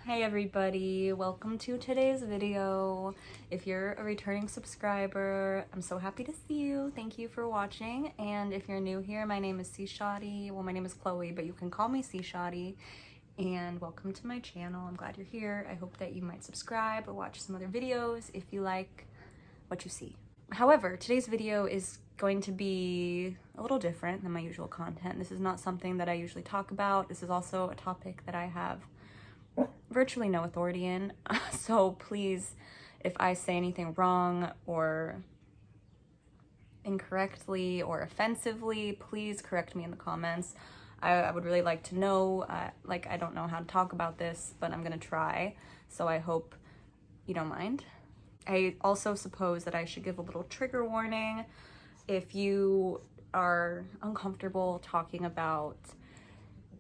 Hey everybody, welcome to today's video. If you're a returning subscriber, I'm so happy to see you. Thank you for watching. And if you're new here, my name is C Shotty. Well, my name is Chloe, but you can call me C Shotty. And welcome to my channel. I'm glad you're here. I hope that you might subscribe or watch some other videos if you like what you see. However, today's video is going to be a little different than my usual content. This is not something that I usually talk about. This is also a topic that I have virtually no authority in. So please, if I say anything wrong or incorrectly or offensively, please correct me in the comments. I would really like to know. I don't know how to talk about this, but I'm gonna try. So I hope you don't mind. I also suppose that I should give a little trigger warning. If you are uncomfortable talking about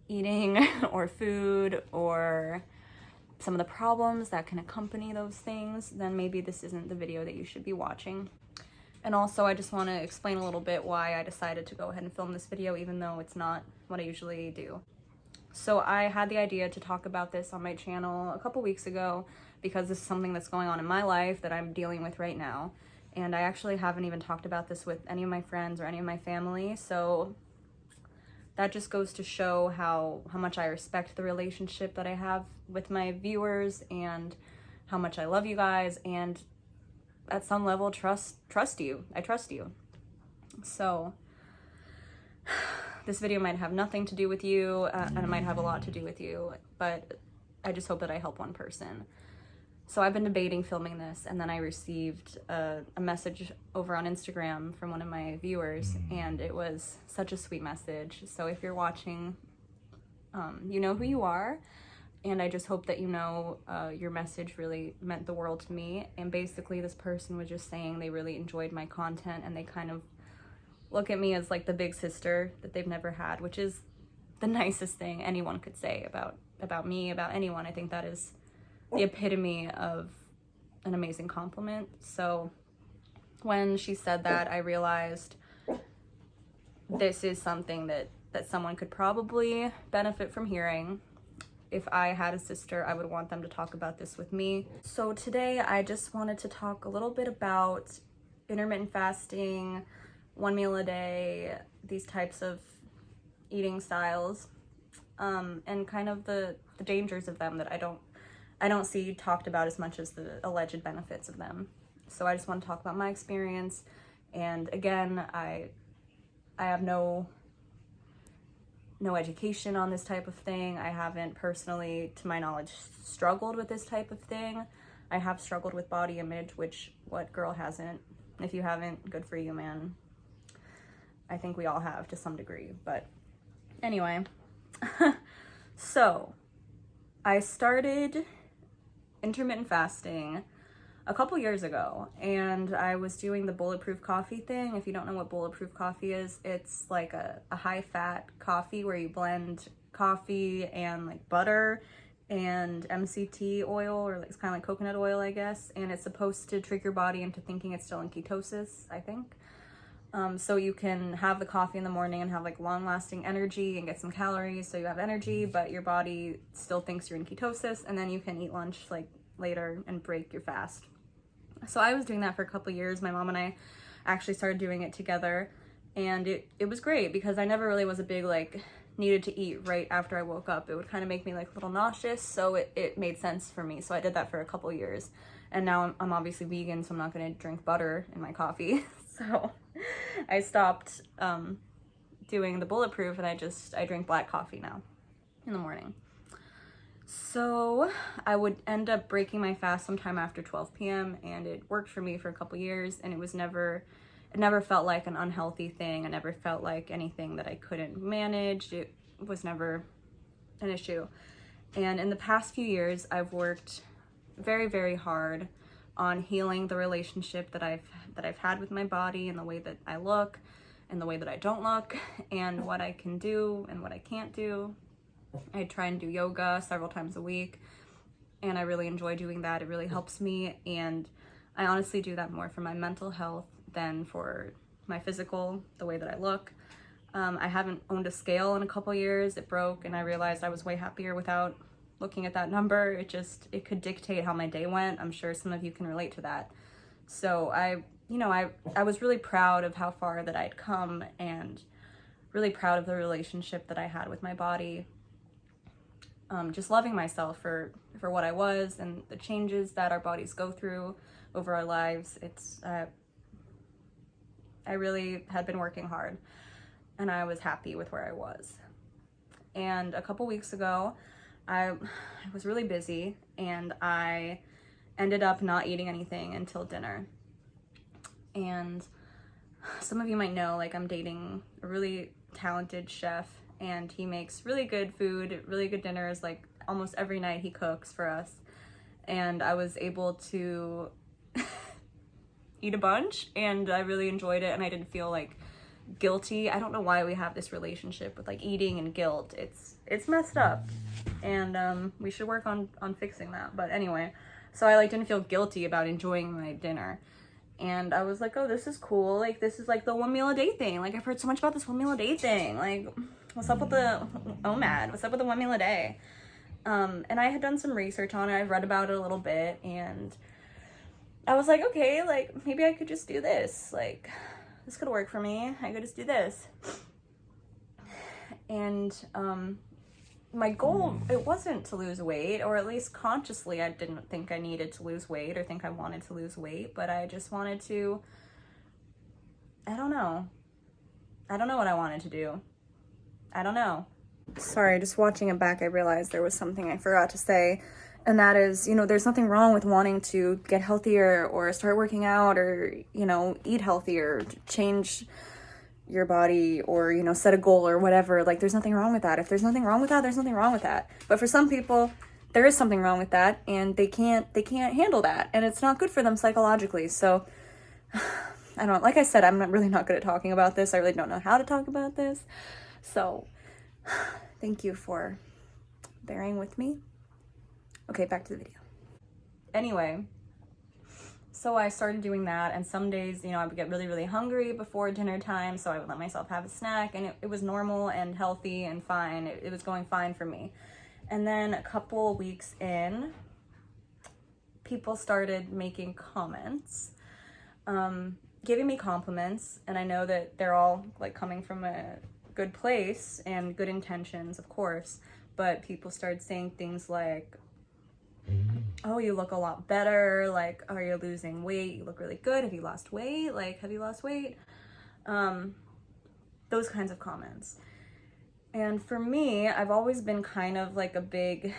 eating or food or some of the problems that can accompany those things, then maybe this isn't the video that you should be watching. And also, I just want to explain a little bit why I decided to go ahead and film this video, even though it's not what I usually do. So I had the idea to talk about this on my channel a couple weeks ago because this is something that's going on in my life that I'm dealing with right now. And I actually haven't even talked about this with any of my friends or any of my family. So that just goes to show how much I respect the relationship that I have with my viewers and how much I love you guys, and at some level trust you. I trust you. So this video might have nothing to do with you, and it might have a lot to do with you, but I just hope that I help one person. So I've been debating filming this, and then I received a message over on Instagram from one of my viewers, and it was such a sweet message. So if you're watching, you know who you are, and I just hope that you know your message really meant the world to me. And basically this person was just saying they really enjoyed my content, and they kind of look at me as like the big sister that they've never had, which is the nicest thing anyone could say about me, about anyone. I think that is the epitome of an amazing compliment. So when she said that, I realized this is something that someone could probably benefit from hearing. If I had a sister, I would want them to talk about this with me. So today I just wanted to talk a little bit about intermittent fasting, one meal a day, these types of eating styles, and kind of the dangers of them that I don't see talked about as much as the alleged benefits of them. So I just want to talk about my experience. And again, I have no education on this type of thing. I haven't personally, to my knowledge, struggled with this type of thing. I have struggled with body image, which what girl hasn't? If you haven't, good for you, man. I think we all have to some degree, but anyway. So I started intermittent fasting a couple years ago, and I was doing the bulletproof coffee thing. If you don't know what bulletproof coffee is, it's like a high fat coffee where you blend coffee and like butter and MCT oil, or like, it's kind of like coconut oil, I guess, and it's supposed to trick your body into thinking it's still in ketosis, I think. So you can have the coffee in the morning and have like long-lasting energy and get some calories, so you have energy, but your body still thinks you're in ketosis, and then you can eat lunch like later and break your fast. So I was doing that for a couple years. My mom and I actually started doing it together, and it was great because I never really was a big like needed to eat right after I woke up. It would kind of make me like a little nauseous, so it made sense for me. So I did that for a couple years, and now I'm obviously vegan, so I'm not going to drink butter in my coffee. So I stopped doing the bulletproof, and I drink black coffee now in the morning. So I would end up breaking my fast sometime after 12 p.m. and it worked for me for a couple years, and it never felt like an unhealthy thing. It never felt like anything that I couldn't manage. It was never an issue. And in the past few years, I've worked very, very hard on healing the relationship that I've had with my body, and the way that I look and the way that I don't look, and what I can do and what I can't do. I try and do yoga several times a week, and I really enjoy doing that. It really helps me, and I honestly do that more for my mental health than for my physical, the way that I look. I haven't owned a scale in a couple years. It broke, and I realized I was way happier without looking at that number, it could dictate how my day went. I'm sure some of you can relate to that. So I was really proud of how far that I'd come, and really proud of the relationship that I had with my body. Just loving myself for what I was, and the changes that our bodies go through over our lives. I really had been working hard, and I was happy with where I was. And a couple weeks ago, I was really busy, and I ended up not eating anything until dinner. And some of you might know, like, I'm dating a really talented chef, and he makes really good food, really good dinners, like almost every night he cooks for us. And I was able to eat a bunch, and I really enjoyed it, and I didn't feel like guilty. I don't know why we have this relationship with like eating and guilt. It's messed up, and we should work on fixing that. But anyway, so I like didn't feel guilty about enjoying my dinner. And I was like, oh, this is cool. Like, this is like the 1 meal a day thing. Like, I've heard so much about this 1 meal a day thing. Like, what's up with the OMAD? What's up with the 1 meal a day? And I had done some research on it. I've read about it a little bit, and I was like, okay, like, maybe I could just do this. Like, this could work for me. I could just do this. And my goal, it wasn't to lose weight, or at least consciously I didn't think I needed to lose weight or think I wanted to lose weight, but I just wanted to, I don't know what I wanted to do. I don't know. Sorry, just watching it back, I realized there was something I forgot to say, and that is, there's nothing wrong with wanting to get healthier or start working out or, eat healthier, change your body, or set a goal or whatever. Like, there's nothing wrong with that. If there's nothing wrong with that, there's nothing wrong with that. But for some people, there is something wrong with that, and they can't handle that, and it's not good for them psychologically. So I don't, like I said, I'm really not good at talking about this. I really don't know how to talk about this. So thank you for bearing with me. Okay, back to the video. Anyway, so I started doing that, and some days, I would get really, really hungry before dinner time, so I would let myself have a snack, and it was normal and healthy and fine. It was going fine for me. And then a couple weeks in, people started making comments, giving me compliments, and I know that they're all like coming from a good place and good intentions, of course, but people started saying things like, oh, you look a lot better, like, are you losing weight? You look really good. Have you lost weight? Like, have you lost weight? Those kinds of comments. And for me, I've always been kind of like a big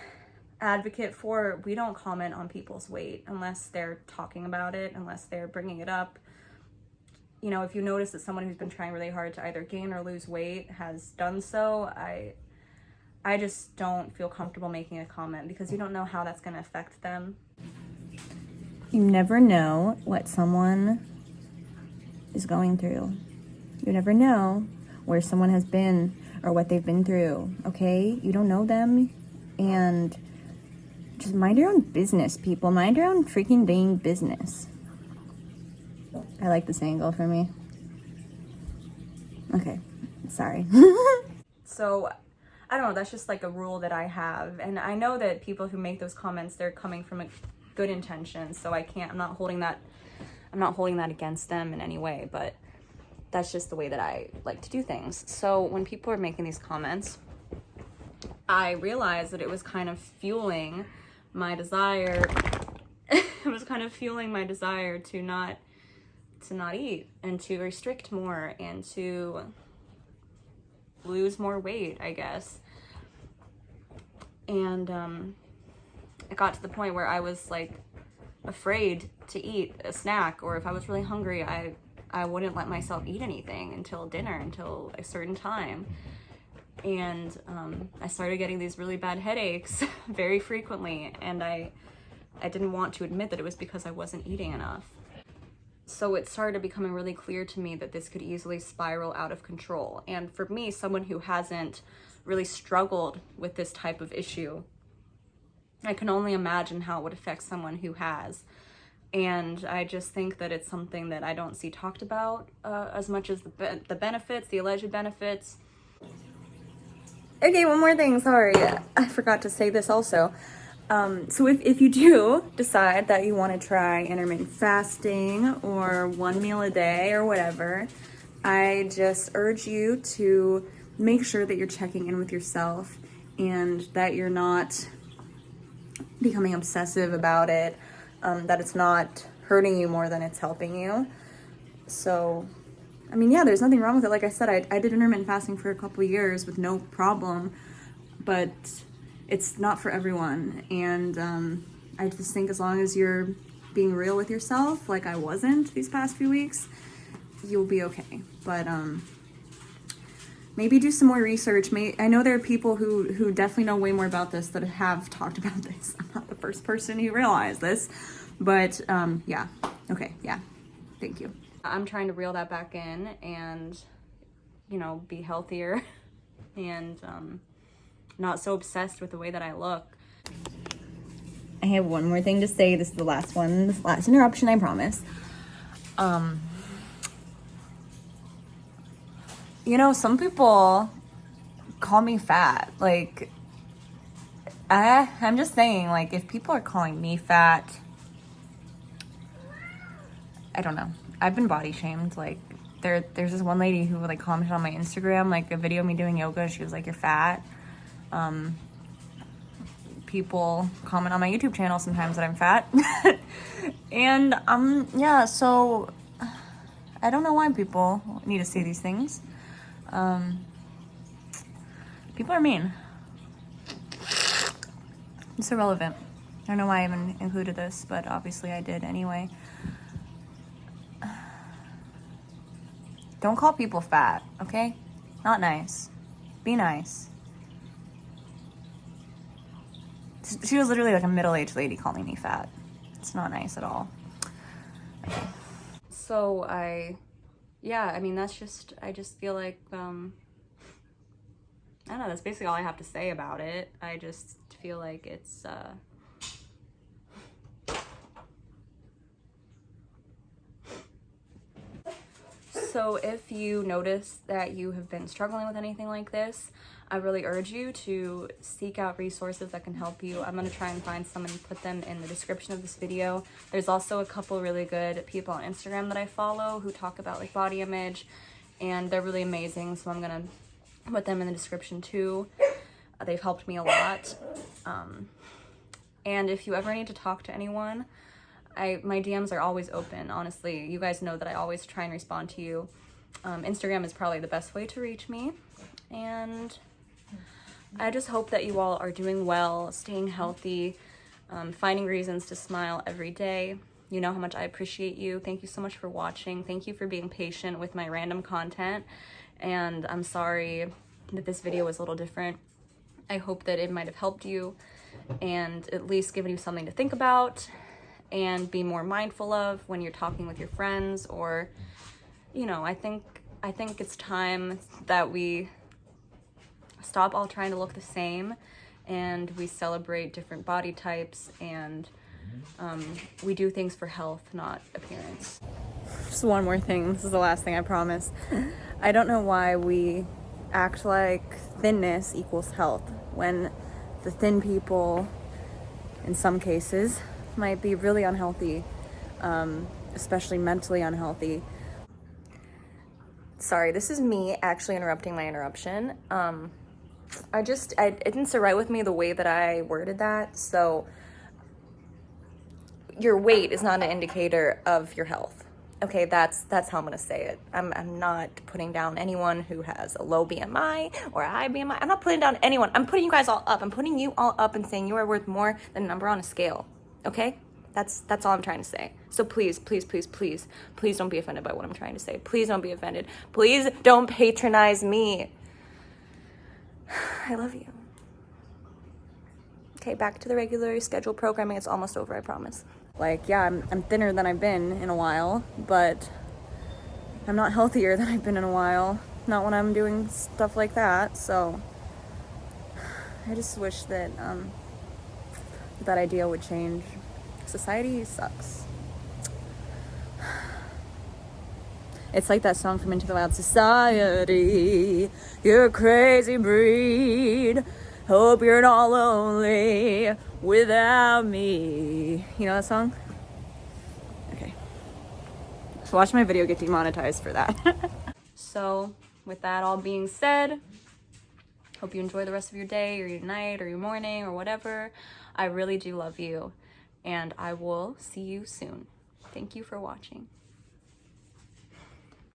advocate for, we don't comment on people's weight unless they're talking about it, unless they're bringing it up. If you notice that someone who's been trying really hard to either gain or lose weight has done so, I just don't feel comfortable making a comment, because you don't know how that's going to affect them. You never know what someone is going through. You never know where someone has been or what they've been through, okay? You don't know them, and just mind your own business, people. Mind your own freaking dang business. I like this angle for me. Okay, sorry. So, I don't know, that's just like a rule that I have. And I know that people who make those comments, they're coming from a good intention. So I'm not holding that against them in any way, but that's just the way that I like to do things. So when people are making these comments, I realized that it was kind of fueling my desire. It was kind of fueling my desire to not eat and to restrict more and to lose more weight, I guess. And it got to the point where I was like afraid to eat a snack, or if I was really hungry, I wouldn't let myself eat anything until dinner, until a certain time. And I started getting these really bad headaches very frequently, and I didn't want to admit that it was because I wasn't eating enough. So it started becoming really clear to me that this could easily spiral out of control. And for me, someone who hasn't really struggled with this type of issue, I can only imagine how it would affect someone who has. And I just think that it's something that I don't see talked about as much as the benefits, the alleged benefits. Okay, one more thing, sorry. I forgot to say this also. So if you do decide that you want to try intermittent fasting or one meal a day or whatever, I just urge you to make sure that you're checking in with yourself and that you're not becoming obsessive about it, that it's not hurting you more than it's helping you. So, I mean, yeah, there's nothing wrong with it. Like I said, I did intermittent fasting for a couple of years with no problem, but it's not for everyone. And I just think as long as you're being real with yourself, like I wasn't these past few weeks, you'll be okay. But maybe do some more research. I know there are people who definitely know way more about this that have talked about this. I'm not the first person who realized this, but yeah. Okay, yeah. Thank you. I'm trying to reel that back in and, you know, be healthier and not so obsessed with the way that I look. I have one more thing to say. This is the last one, this last interruption, I promise. You know, some people call me fat. Like, I'm just saying, like, if people are calling me fat, I don't know. I've been body shamed. Like, there's this one lady who like commented on my Instagram, like a video of me doing yoga. She was like, "You're fat." People comment on my YouTube channel sometimes that I'm fat. And yeah, so I don't know why people need to say these things. People are mean. It's irrelevant. I don't know why I even included this, but obviously I did anyway. Don't call people fat, okay? Not nice. Be nice. She was literally like a middle-aged lady calling me fat. It's not nice at all. Okay. So yeah, I mean, I just feel like, I don't know, that's basically all I have to say about it. I just feel like it's, So if you notice that you have been struggling with anything like this, I really urge you to seek out resources that can help you. I'm going to try and find some and put them in the description of this video. There's also a couple really good people on Instagram that I follow who talk about like body image, and they're really amazing, so I'm going to put them in the description too. They've helped me a lot. And if you ever need to talk to anyone, my DMs are always open, honestly. You guys know that I always try and respond to you. Instagram is probably the best way to reach me. And I just hope that you all are doing well, staying healthy, finding reasons to smile every day. You know how much I appreciate you. Thank you so much for watching. Thank you for being patient with my random content. And I'm sorry that this video was a little different. I hope that it might have helped you and at least given you something to think about and be more mindful of when you're talking with your friends, or, you know, I think it's time that we stop all trying to look the same and we celebrate different body types, and we do things for health, not appearance. Just one more thing. This is the last thing, I promise. I don't know why we act like thinness equals health when the thin people, in some cases, might be really unhealthy, especially mentally unhealthy. Sorry, this is me actually interrupting my interruption. It didn't sit right with me the way that I worded that. So your weight is not an indicator of your health. Okay, that's how I'm gonna say it. I'm not putting down anyone who has a low BMI or a high BMI. I'm not putting down anyone. I'm putting you guys all up. I'm putting you all up and saying you are worth more than a number on a scale. Okay? That's all I'm trying to say. So please, please, please, please, please don't be offended by what I'm trying to say. Please don't be offended. Please don't patronize me. I love you. Okay, back to the regularly scheduled programming. It's almost over, I promise. Like, yeah, I'm thinner than I've been in a while, but I'm not healthier than I've been in a while. Not when I'm doing stuff like that, so I just wish that that idea would change. Society sucks. It's like that song from Into the Wild. Society, you're a crazy breed. Hope you're not lonely without me. You know that song? Okay. So watch my video get demonetized for that. So with that all being said, hope you enjoy the rest of your day or your night or your morning or whatever. I really do love you, and I will see you soon. Thank you for watching.